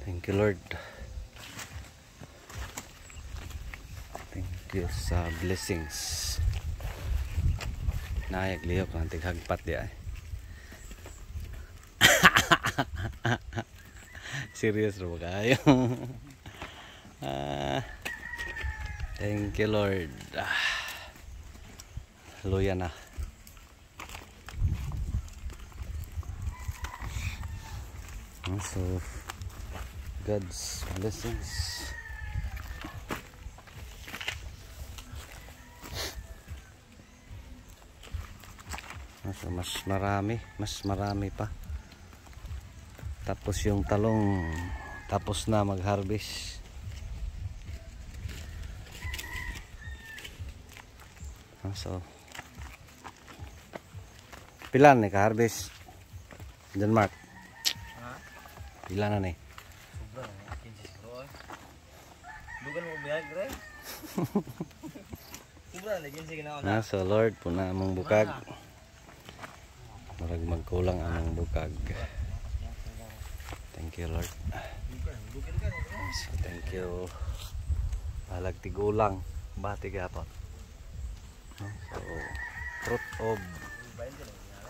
Thank you, Lord. Thank you sa blessings. Nayag liyok ng tighagpat di ay. Serious ro ba kayo? Thank you, Lord. Luya na. So God's blessings. So, mas marami pa. Tapos yung talong tapos na mag-harvest. So pilan ni ka-harvest John Mark? Pila na ni? Sobra na, 15 siguro. Dugan mo biyag, Ray? Sobra na, 15 ginawa na. So Lord, puna among bukag. Marag magkulang among bukag. Thank you, Lord. So, thank you. Palag tigulang. Bati gapon. So, fruit of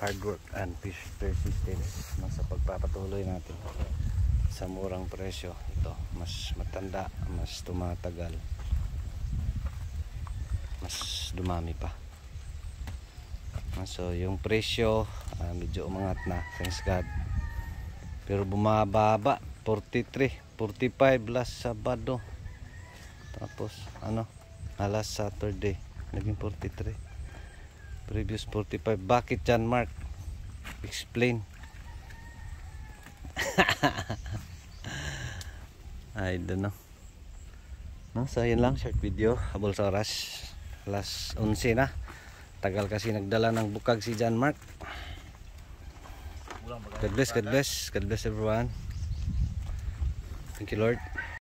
hard work and persistence sa pagpapatuloy natin sa murang presyo. Ito, mas matanda, mas tumatagal, mas dumami pa. So yung presyo medyo umangat na, thanks God, pero bumababa. 43, 45 last Sabado, tapos last Saturday naging 43, previous 45. Bakit John Mark? Explain. I don't know. So yun lang, short video habol sa oras, alas 11 na. Tagal kasi nagdala ng bukag si John Mark. God bless, God bless, God bless everyone. Thank you, Lord.